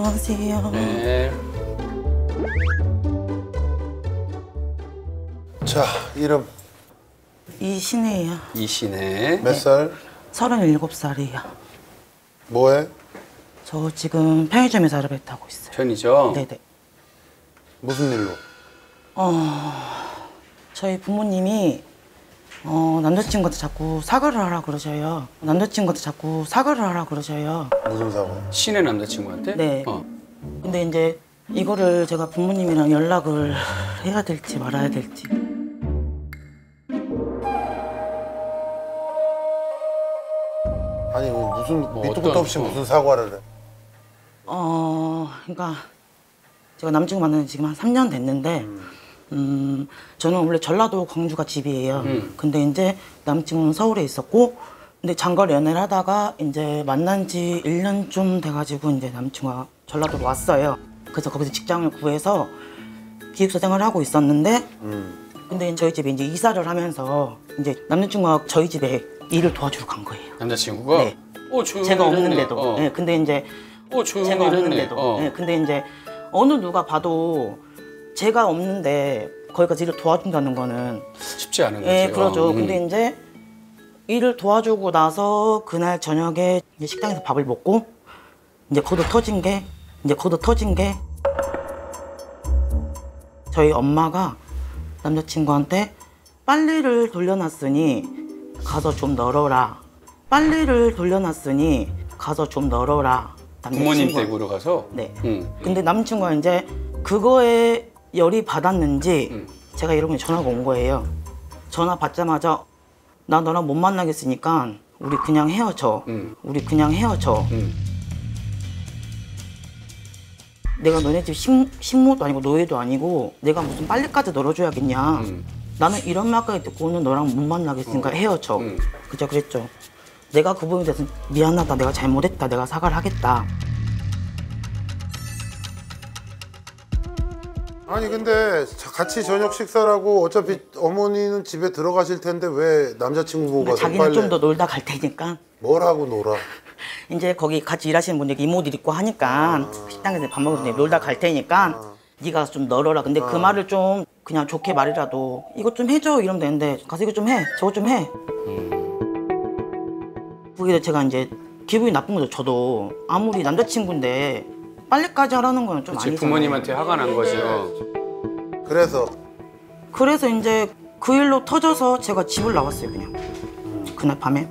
안녕하세요. 네. 자, 이름. 이신혜예요. 이신혜. 몇 살? 37살이에요. 뭐해? 저 지금 편의점에서 아르바이트하고 있어요. 편이죠? 네네. 무슨 일로? 저희 부모님이 남자친구한테 자꾸 사과를 하라 그러셔요. 남자친구한테 자꾸 사과를 하라 그러셔요. 무슨 사고? 신혜 남자친구한테? 네. 근데 이제 이거를 제가 부모님이랑 연락을 해야 될지 말아야 될지. 아니 무슨 밑도 끝도 어떤- 없이 무슨 사과를 해? 그러니까 제가 남자친구 만난 지 지금 한 3년 됐는데 저는 원래 전라도 광주가 집이에요. 근데 이제 남친은 서울에 있었고, 근데 장거리 연애를 하다가 이제 만난 지 1년 좀 돼가지고 이제 남친과 전라도로 왔어요. 그래서 거기서 직장을 구해서 기숙사 생활을 하고 있었는데, 근데 저희 집에 이제 이사를 하면서 이제 남자친구가 저희 집에 일을 도와주러 간 거예요. 남자친구가? 네. 조용히 제가 일했네. 없는데도. 네, 근데 이제 조용히 제가 일했네. 없는데도. 네, 근데 이제 어느 누가 봐도 제가 없는데 거기까지 일을 도와준다는 거는 쉽지 않은 거지. 예, 그러죠. 근데 이제 일을 도와주고 나서 그날 저녁에 이제 식당에서 밥을 먹고 이제 거기서 터진 게 저희 엄마가 남자친구한테 빨래를 돌려놨으니 가서 좀 널어라. 빨래를 돌려놨으니 가서 좀 널어라. 부모님 남자친구가. 댁으로 가서? 네. 근데 남친구가 이제 그거에 열이 받았는지 제가 이러면 전화가 온 거예요. 전화 받자마자 나 너랑 못 만나겠으니까 우리 그냥 헤어져. 우리 그냥 헤어져. 내가 너네 집 식모도 아니고 노예도 아니고 내가 무슨 빨래까지 널어줘야겠냐. 나는 이런 말까지 듣고는 너랑 못 만나겠으니까 헤어져. 그죠, 그랬죠. 내가 그 부분에 대해서 미안하다, 내가 잘못했다, 내가 사과를 하겠다. 아니 근데 같이 저녁 식사를 하고 어차피 어머니는 집에 들어가실 텐데 왜 남자친구 보고 가서 자기는 빨래 좀 더 놀다 갈 테니까 뭘 하고 놀아? 이제 거기 같이 일하시는 분들이 이모들 있고 하니까 식당에서 밥 먹을 때 놀다 갈 테니까 네가 가서 좀 널어라. 근데 그 말을 좀 그냥 좋게 말이라도 이것 좀 해줘 이러면 되는데 가서 이거 좀 해, 저거 좀 해. 그게 제가 이제 기분이 나쁜 거죠. 저도 아무리 남자친구인데 빨래까지 하라는 건 좀 그치, 아니잖아요. 부모님한테 화가 난 거죠. 그래서 이제 그 일로 터져서 제가 집을 나왔어요. 그냥 그날 밤에.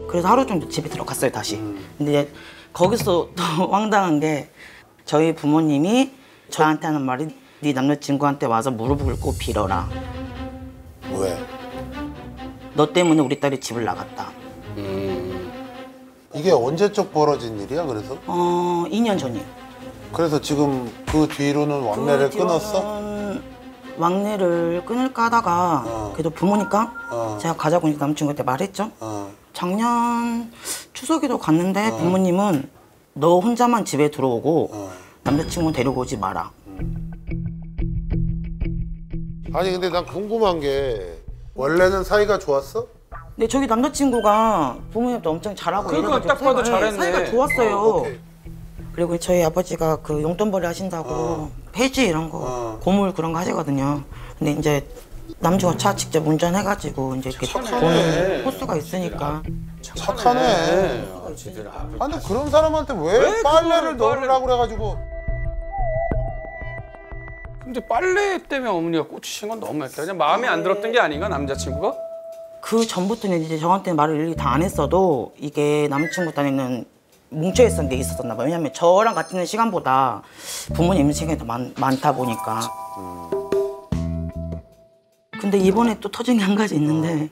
그래서 하루 정도 집에 들어갔어요 다시. 근데 이제 거기서 또 황당한 게 저희 부모님이 저한테 하는 말이 네 남자친구한테 와서 무릎을 꿇고 빌어라. 왜? 너 때문에 우리 딸이 집을 나갔다. 이게 언제적 벌어진 일이야? 그래서? 2년 전이요. 그래서 지금 그 뒤로는 왕래를 그 끊었어? 뒤로는 왕래를 끊을까 하다가 그래도 부모니까 제가 가자고 이제 남친구한테 말했죠. 작년 추석에도 갔는데 부모님은 너 혼자만 집에 들어오고 남자친구 데리고 오지 마라. 아니 근데 난 궁금한 게 원래는 사이가 좋았어? 근데 저기 남자친구가 부모님도 엄청 잘하고 그러니까 이래가지고 딱 봐도 사이가, 잘했네. 사이가 좋았어요. 오케이. 그리고 저희 아버지가 그 용돈벌이 하신다고 폐지 이런 거 고물 그런 거 하시거든요. 근데 이제 남주가 차 직접 운전해가지고 이제 이렇게 보는 호수가 있으니까. 착하네. 아니 근데 그런 사람한테 왜 빨래를 널으라고 그래가지고 근데 빨래 때문에 어머니가 꽂히신 건 너무 했다. 그냥 마음에 안 들었던 게 아닌가, 남자친구가? 그 전부터는 이제 저한테 말을 일일이 다 안 했어도 이게 남친구 딴에는 뭉쳐 있었던 게 있었나 봐요. 왜냐면 저랑 같이 있는 시간보다 부모님 있는 시간이 더 많다 보니까. 근데 이번에 또 터진 게 한 가지 있는데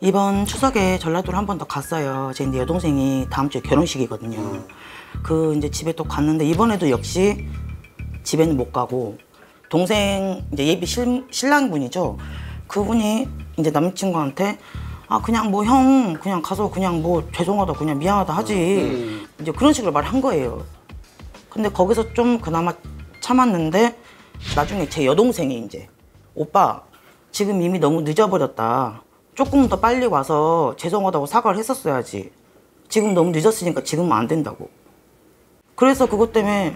이번 추석에 전라도를 한 번 더 갔어요. 제 이제 여동생이 다음 주에 결혼식이거든요. 그 이제 집에 또 갔는데 이번에도 역시 집에는 못 가고 동생 이제 예비 신랑분이죠. 그분이 이제 남친구한테 아 그냥 뭐 형 그냥 가서 그냥 뭐 죄송하다 그냥 미안하다 하지 이제 그런 식으로 말한 거예요. 근데 거기서 좀 그나마 참았는데 나중에 제 여동생이 이제 오빠 지금 이미 너무 늦어버렸다. 조금 더 빨리 와서 죄송하다고 사과를 했었어야지. 지금 너무 늦었으니까 지금은 안 된다고. 그래서 그것 때문에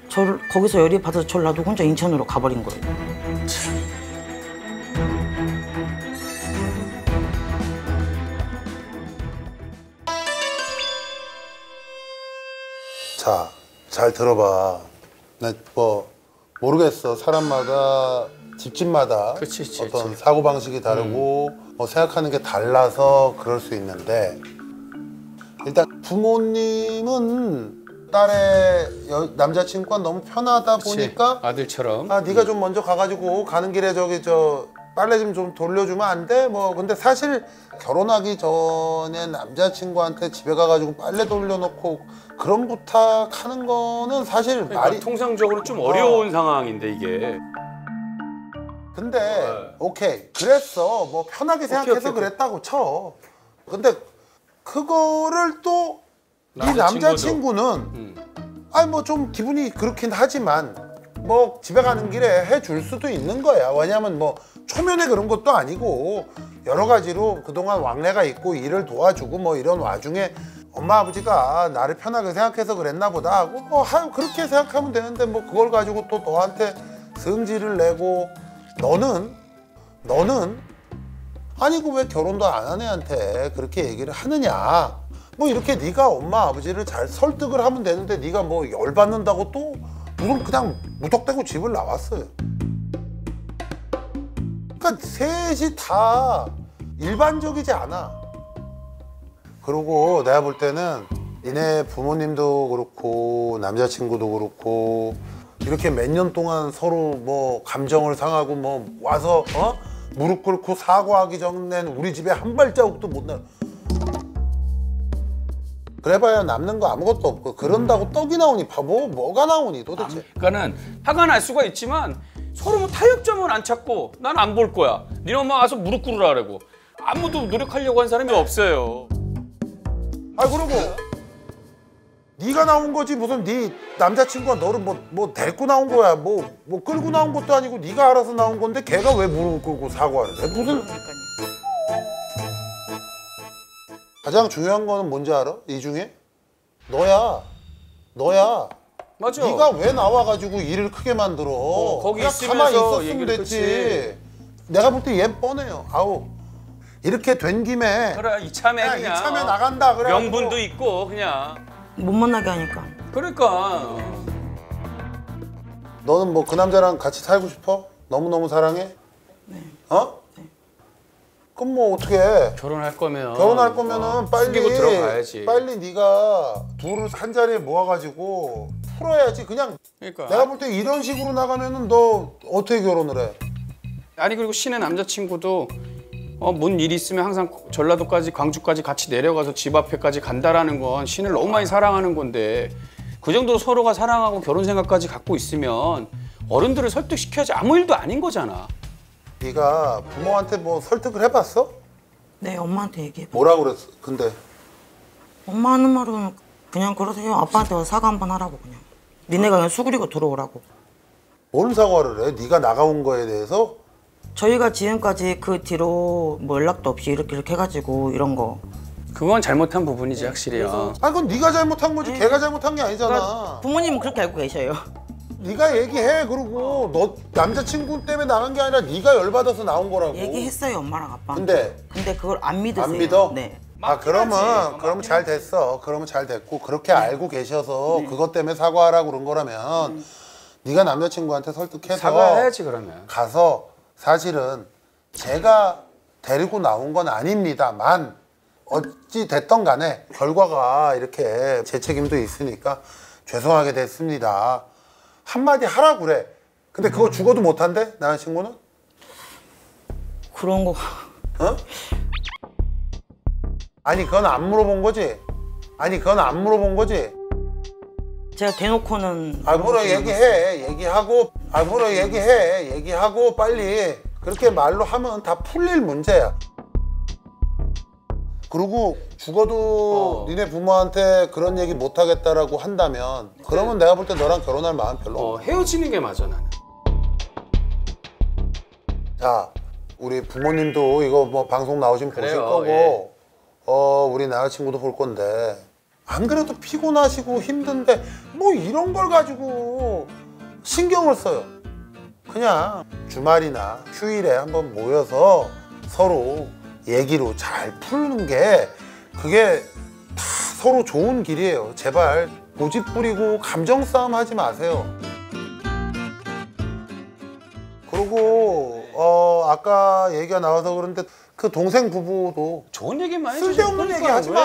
저를 거기서 열이 받아서 저를 놔두고 혼자 인천으로 가버린 거예요. 자, 잘 들어봐. 나 뭐 모르겠어. 사람마다 집집마다 그치, 그치, 어떤 그치. 사고 방식이 다르고 뭐 생각하는 게 달라서 그럴 수 있는데 일단 부모님은 딸의 남자친구가 너무 편하다 보니까 아들처럼. 아 네가 좀 먼저 가가지고 가는 길에 저기 저 빨래 좀 돌려주면 안 돼? 뭐 근데 사실 결혼하기 전에 남자친구한테 집에 가가지고 빨래 돌려놓고 그런 부탁하는 거는 사실 그러니까 말이 통상적으로 좀 어려운 상황인데 이게. 근데 오케이 그랬어 뭐 편하게 생각해서 오케이. 그랬다고 쳐 근데 그거를 또 네 남자친구는 아니 뭐 좀 기분이 그렇긴 하지만 뭐 집에 가는 길에 해줄 수도 있는 거야. 왜냐면 뭐 초면에 그런 것도 아니고 여러 가지로 그동안 왕래가 있고 일을 도와주고 뭐 이런 와중에 엄마 아버지가 나를 편하게 생각해서 그랬나 보다 하고 뭐 그렇게 생각하면 되는데 뭐 그걸 가지고 또 너한테 승질을 내고 너는 아니 그 왜 결혼도 안 한 애한테 그렇게 얘기를 하느냐 뭐 이렇게 네가 엄마 아버지를 잘 설득을 하면 되는데 네가 뭐 열받는다고 또 무슨 그냥 무턱대고 집을 나왔어요. 그러니까 셋이 다 일반적이지 않아. 그리고 내가 볼 때는 니네 부모님도 그렇고 남자친구도 그렇고 이렇게 몇 년 동안 서로 뭐 감정을 상하고 뭐 와서 무릎 꿇고 사과하기 전엔 우리 집에 한 발자국도 못 나. 그래봐야 남는 거 아무것도 없고 그런다고 떡이 나오니 바보 뭐가 나오니 도대체. 그러니까는 화가 날 수가 있지만 서로 뭐 타협점을 안 찾고 난 안 볼 거야. 니네 엄마 와서 무릎 꿇으라 그러고 아무도 노력하려고 한 사람이 없어요. 아 그리고 네가 나온 거지 무슨 네 남자친구가 너를 뭐 데리고 나온 거야 뭐 끌고 나온 것도 아니고 네가 알아서 나온 건데 걔가 왜 무릎 꿇고 사과를 해 무슨. 가장 중요한 거는 뭔지 알아? 이 중에? 너야. 맞아. 네가 왜 나와가지고 일을 크게 만들어. 거기 그냥 있으면서 가만히 있었으면 얘기를 됐지. 그치. 내가 볼 때 얘 뻔해요. 아우 이렇게 된 김에 그래 이참에 그냥 그냥 이참에 나간다 그래. 명분도 있고 그냥. 못 만나게 하니까. 그러니까 너는 뭐 그 남자랑 같이 살고 싶어? 너무너무 사랑해? 네. 어? 그럼 뭐 어떻게 해? 결혼할 거면 결혼할 거면은 숨기고 들어가야지. 빨리 네가 둘을 한 자리에 모아가지고 풀어야지. 그냥 그러니까. 내가 볼 때 이런 식으로 나가면은 너 어떻게 결혼을 해? 아니 그리고 신의 남자친구도 뭔 일이 있으면 항상 전라도까지 광주까지 같이 내려가서 집 앞에까지 간다라는 건 신을 너무 많이 사랑하는 건데 그 정도로 서로가 사랑하고 결혼 생각까지 갖고 있으면 어른들을 설득시켜야지 아무 일도 아닌 거잖아. 네가 부모한테 뭐 설득을 해봤어? 네, 엄마한테 얘기해. 뭐라 그랬어? 근데 엄마 하는 말은 그냥 그러세요. 아빠한테 와서 사과 한번 하라고 그냥. 니네가 그냥 수그리고 들어오라고. 뭔 사과를 해? 네가 나가온 거에 대해서? 저희가 지금까지 그 뒤로 뭐 연락도 없이 이렇게 해가지고 이런 거. 그건 잘못한 부분이지 확실히요. 아니 그건 네가 잘못한 거지. 네. 걔가 잘못한 게 아니잖아. 그러니까 부모님은 그렇게 알고 계셔요. 네가 얘기해. 그리고 너 남자친구 때문에 나간 게 아니라 네가 열받아서 나온 거라고. 얘기했어요, 엄마랑 아빠한테. 근데 그걸 안 믿으세요. 안 믿어? 네. 아 그러면 잘 됐어. 그러면 잘 됐고 그렇게 알고 계셔서 그것 때문에 사과하라고 그런 거라면 네가 남자친구한테 설득해서 사과해야지 그러면. 가서 사실은 제가 데리고 나온 건 아닙니다만 어찌 됐던 간에 결과가 이렇게 제 책임도 있으니까 죄송하게 됐습니다. 한마디 하라 그래. 근데 그거 죽어도 못한대? 남자친구는? 그런 거. 어? 아니 그건 안 물어본 거지? 제가 대놓고는. 아 뭐라 얘기하고 얘기하고 빨리 그렇게 말로 하면 다 풀릴 문제야. 그리고 죽어도 니네 부모한테 그런 얘기 못 하겠다라고 한다면 그러면 내가 볼 때 너랑 결혼할 마음 별로 없어. 헤어지는 게 맞아 나는. 자 우리 부모님도 이거 뭐 방송 나오시면 보실 그래요, 거고 예. 우리 남자친구도 볼 건데 안 그래도 피곤하시고 힘든데 뭐 이런 걸 가지고 신경을 써요. 그냥 주말이나 휴일에 한번 모여서 서로 얘기로 잘 푸는 게 그게 다 서로 좋은 길이에요. 제발 고집 부리고 감정 싸움 하지 마세요. 그리고 아까 얘기가 나와서 그런데 그 동생 부부도 좋은 얘기만 해주지. 쓸데없는 얘기 하지 마.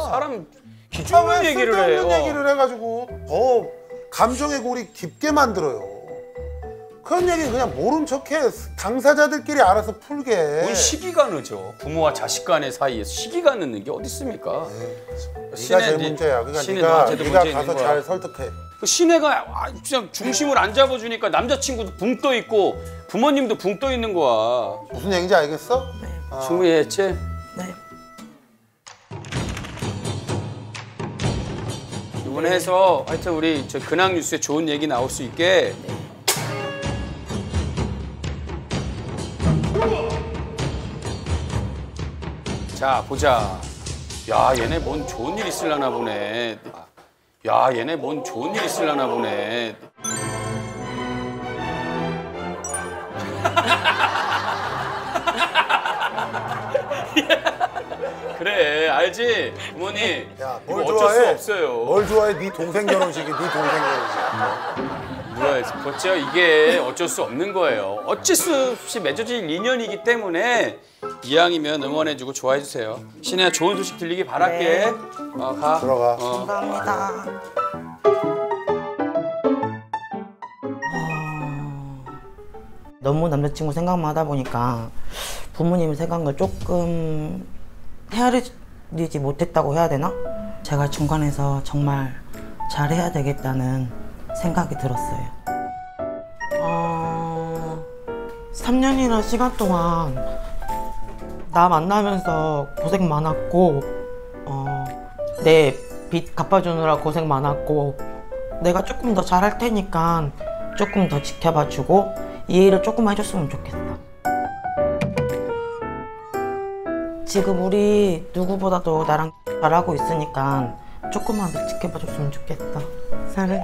사람 기준만 얘기를 해요. 쓸데없는 얘기를 해가지고 더 감정의 골이 깊게 만들어요. 그런 얘기 그냥 모른 척해. 당사자들끼리 알아서 풀게. 뭔 시기가 늦어. 부모와 자식 간의 사이에서 시기가 늦는 게 어디 있습니까? 네가 제일 문제야. 그러니까 신의 네가 너한테도 문제 있는 가서 거야. 잘 설득해. 그 시내가 그냥 중심을 안 잡아주니까 남자친구도 붕 떠 있고 부모님도 붕 떠 있는 거야. 무슨 얘기인지 알겠어? 충분히 했지? 네. 이번에 해서 하여튼 우리 저 근황 뉴스에 좋은 얘기 나올 수 있게 자 보자. 야 얘네 뭔 좋은 일 있으려나 보네. 야 얘네 뭔 좋은 일 있으려나 보네. 그래 알지 부모님. 야, 이거 뭘 어쩔 좋아해? 수 없어요. 뭘 좋아해? 네 동생 결혼식이 네 동생 결혼식. 뭐야, 그렇죠. 이게 어쩔 수 없는 거예요. 어쩔 수 없이 맺어질 인연이기 때문에 이왕이면 응원해주고 좋아해주세요. 신혜야 좋은 소식 들리기 바랄게. 가. 들어가. 감사합니다. 너무 남자친구 생각만 하다 보니까 부모님 생각을 조금 헤아리지 못했다고 해야 되나? 제가 중간에서 정말 잘해야 되겠다는 생각이 들었어요. 3년이나 시간 동안 나 만나면서 고생 많았고 내 빚 갚아주느라 고생 많았고 내가 조금 더 잘할 테니까 조금 더 지켜봐주고 이해를 조금 해줬으면 좋겠다. 지금 우리 누구보다도 나랑 잘하고 있으니까 조금만 더 지켜봐줬으면 좋겠다. 사랑해.